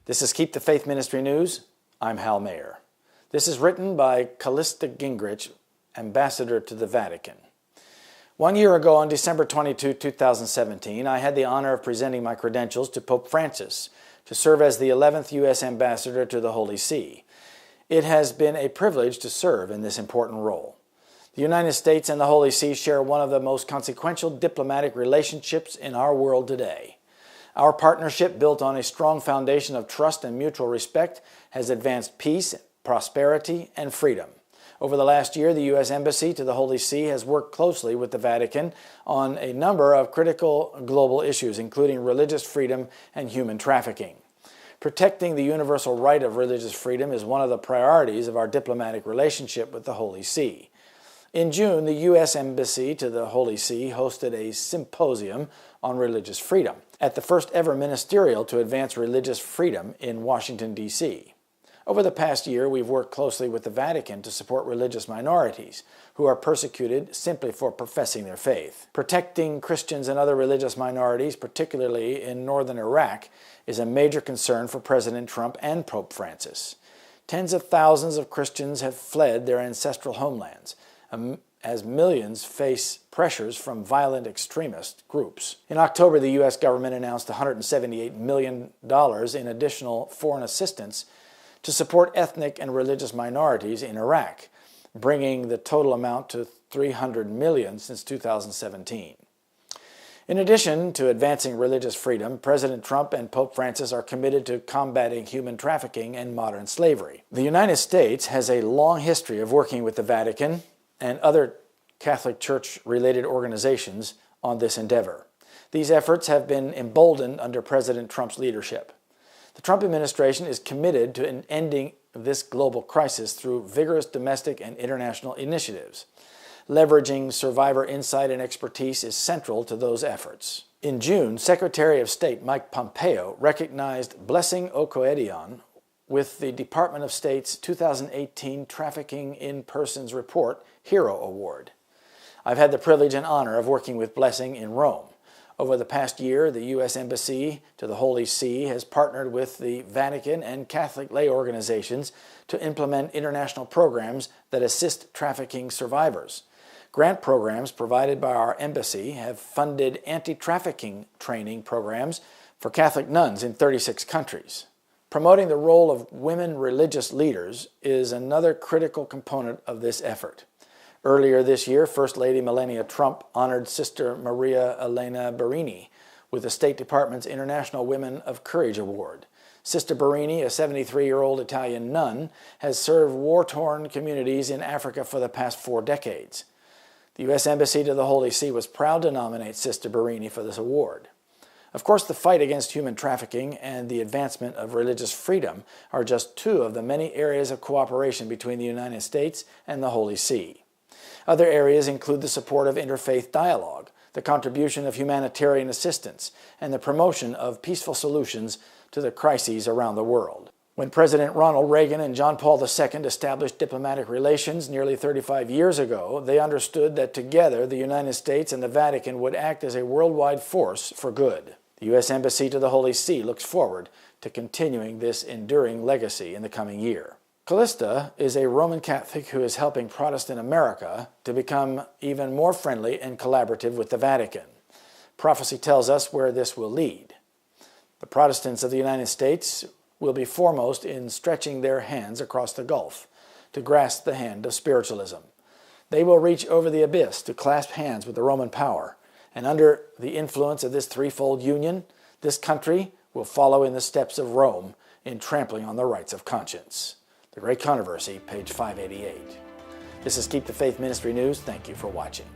This is Keep the Faith Ministry News. I'm Hal Mayer. This is written by Callista Gingrich, Ambassador to the Vatican. 1 year ago, on December 22, 2017, I had the honor of presenting my credentials to Pope Francis to serve as the 11th U.S. Ambassador to the Holy See. It has been a privilege to serve in this important role. The United States and the Holy See share one of the most consequential diplomatic relationships in our world today. Our partnership, built on a strong foundation of trust and mutual respect, has advanced peace, prosperity, and freedom. Over the last year, the U.S. Embassy to the Holy See has worked closely with the Vatican on a number of critical global issues, including religious freedom and human trafficking. Protecting the universal right of religious freedom is one of the priorities of our diplomatic relationship with the Holy See. In June, the U.S. Embassy to the Holy See hosted a symposium on religious freedom at the first ever ministerial to advance religious freedom in Washington, D.C. Over the past year, we've worked closely with the Vatican to support religious minorities who are persecuted simply for professing their faith. Protecting Christians and other religious minorities, particularly in northern Iraq, is a major concern for President Trump and Pope Francis. Tens of thousands of Christians have fled their ancestral homelands, as millions face pressures from violent extremist groups. In October, the U.S. government announced $178 million in additional foreign assistance to support ethnic and religious minorities in Iraq, bringing the total amount to $300 million since 2017. In addition to advancing religious freedom, President Trump and Pope Francis are committed to combating human trafficking and modern slavery. The United States has a long history of working with the Vatican and other Catholic Church-related organizations on this endeavor. These efforts have been emboldened under President Trump's leadership. The Trump administration is committed to ending this global crisis through vigorous domestic and international initiatives. Leveraging survivor insight and expertise is central to those efforts. In June, Secretary of State Mike Pompeo recognized Blessing Okoedion with the Department of State's 2018 Trafficking in Persons Report Hero Award. I've had the privilege and honor of working with Blessing in Rome. Over the past year, the U.S. Embassy to the Holy See has partnered with the Vatican and Catholic lay organizations to implement international programs that assist trafficking survivors. Grant programs provided by our embassy have funded anti-trafficking training programs for Catholic nuns in 36 countries. Promoting the role of women religious leaders is another critical component of this effort. Earlier this year, First Lady Melania Trump honored Sister Maria Elena Barini with the State Department's International Women of Courage Award. Sister Barini, a 73-year-old Italian nun, has served war-torn communities in Africa for the past 4 decades. The U.S. Embassy to the Holy See was proud to nominate Sister Barini for this award. Of course, the fight against human trafficking and the advancement of religious freedom are just 2 of the many areas of cooperation between the United States and the Holy See. Other areas include the support of interfaith dialogue, the contribution of humanitarian assistance, and the promotion of peaceful solutions to the crises around the world. When President Ronald Reagan and John Paul II established diplomatic relations nearly 35 years ago, they understood that together the United States and the Vatican would act as a worldwide force for good. The U.S. Embassy to the Holy See looks forward to continuing this enduring legacy in the coming year. Callista is a Roman Catholic who is helping Protestant America to become even more friendly and collaborative with the Vatican. Prophecy tells us where this will lead. The Protestants of the United States will be foremost in stretching their hands across the gulf to grasp the hand of spiritualism. They will reach over the abyss to clasp hands with the Roman power, and under the influence of this threefold union, this country will follow in the steps of Rome in trampling on the rights of conscience. The Great Controversy, page 588. This is Keep the Faith Ministry News. Thank you for watching.